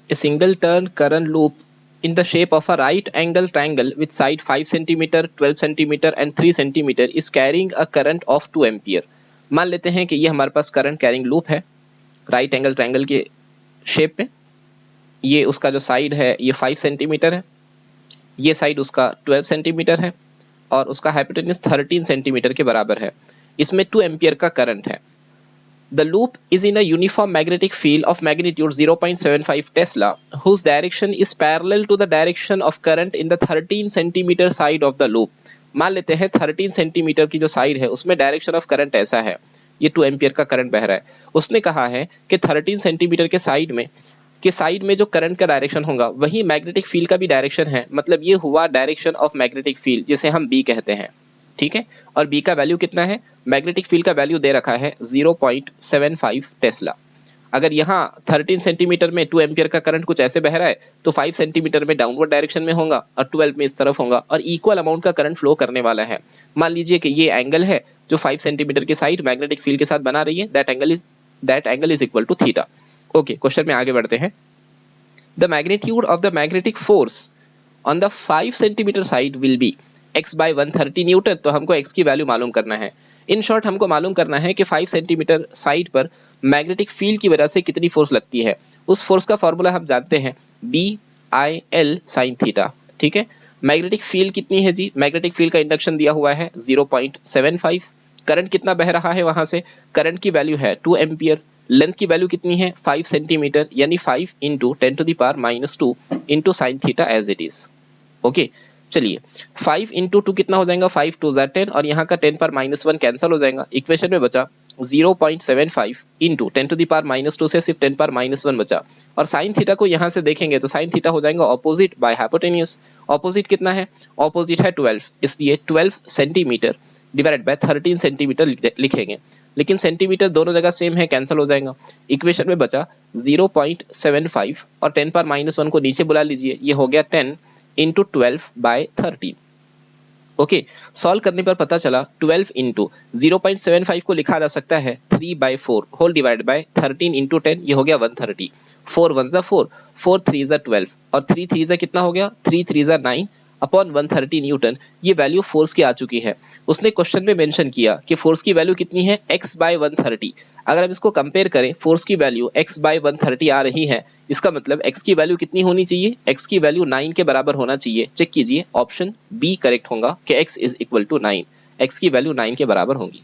A single turn current loop in the shape of a right angle triangle with side 5 cm, 12 cm and 3 cm is carrying a current of 2 ampere. मान लेते हैं कि ये हमारे पास current carrying loop है right angle triangle के shape में। ये उसका जो साइड है ये 5 सेंटीमीटर है, ये साइड उसका 12 सेंटीमीटर है और उसका हाइपोटेन्यूज 13 सेंटीमीटर के बराबर है। इसमें 2 एम्पियर का करंट है। The loop is in a uniform magnetic field of magnitude 0.75 Tesla, whose direction is parallel to the direction of current in the 13 centimeter side of the loop. मान लेते हैं 13 centimetre की जो साइड है उसमें direction of current ऐसा है, ये 2 एम्पियर का करंट बह रहा है। उसने कहा है कि 13 सेंटीमीटर के साइड में जो करंट का डायरेक्शन होगा वही मैग्नेटिक फील्ड का भी डायरेक्शन है। मतलब ये हुआ डायरेक्शन ऑफ मैग्नेटिक फील्ड, जिसे हम बी कहते हैं। ठीक है, और बी का वैल्यू कितना है? मैग्नेटिक फील्ड का वैल्यू दे रखा है 0.75 टेस्ला। अगर यहाँ 13 सेंटीमीटर में 2 एम्पियर का करंट कुछ ऐसे बह रहा है तो 5 सेंटीमीटर में डाउनवर्ड डायरेक्शन में होगा और 12 में इस तरफ होगा और इक्वल अमाउंट का करंट फ्लो करने वाला है। मान लीजिए कि ये एंगल है जो 5 सेंटीमीटर की साइड मैग्नेटिक फील्ड के साथ बना रही है, that angle is equal to theta. Okay, question में आगे बढ़ते हैं। The magnitude of the magnetic force on the 5 centimetre side will be x by 130 newton. तो हमको x की वैल्यू मालूम करना है। इन शॉर्ट हमको मालूम करना है कि 5 सेंटीमीटर साइड पर मैग्नेटिक फील्ड की वजह से कितनी फोर्स लगती है। उस फोर्स का फॉर्मूला हम जानते हैं BIL sin थीटा। ठीक है, मैग्नेटिक फील्ड कितनी है जी? मैग्नेटिक फील्ड का इंडक्शन दिया हुआ है 0.75। करंट कितना बह रहा है वहां से? करंट की वैल्यू है 2 एम्पियर। लेंथ की वैल्यू कितनी है? 5 सेंटीमीटर, यानी 5 into 10⁻⁻2 into sine theta as it is. Okay, चलिए 5 इंटू 2 कितना हो जाएगा? 5 2 10 और यहाँ का 10⁻⁻1 कैंसिल हो जाएगा। इक्वेशन में बचा 0.75 इंटू 10⁻⁻2 से सिर्फ 10⁻⁻1 बचा। और साइन थीटा को यहाँ से देखेंगे तो साइन थीटा हो जाएगा ऑपोजिट बाय हाइपोटेन्यूज। ऑपोजिट कितना है? ऑपोजिट है 12, इसलिए 12 सेंटीमीटर डिवाइडेड बाय 13 सेंटीमीटर लिखेंगे। लेकिन सेंटीमीटर दोनों जगह सेम है, कैंसिल हो जाएगा। इक्वेशन में बचा 0.75 और 10⁻⁻1 को नीचे बुला लीजिए, ये हो गया 10 इंटू 12/13। ओके, सॉल्व करने पर पता चला 12 इंटू 0.75 को लिखा जा सकता है 3/4 होल डिवाइड बाय 13 इंटू 10, ये हो गया 130। 4 1 4, 4 3 12 और 3 3 कितना हो गया? 3 3 9 अपॉन 130 न्यूटन। ये वैल्यू फोर्स की आ चुकी है। उसने क्वेश्चन में मेंशन किया कि फोर्स की वैल्यू कितनी है? x by 130। अगर हम इसको कंपेयर करें, फोर्स की वैल्यू x बाय 130 आ रही है, इसका मतलब x की वैल्यू कितनी होनी चाहिए? x की वैल्यू 9 के बराबर होना चाहिए। चेक कीजिए, ऑप्शन बी करेक्ट होगा कि x is equal to 9। x की वैल्यू 9 के बराबर होगी।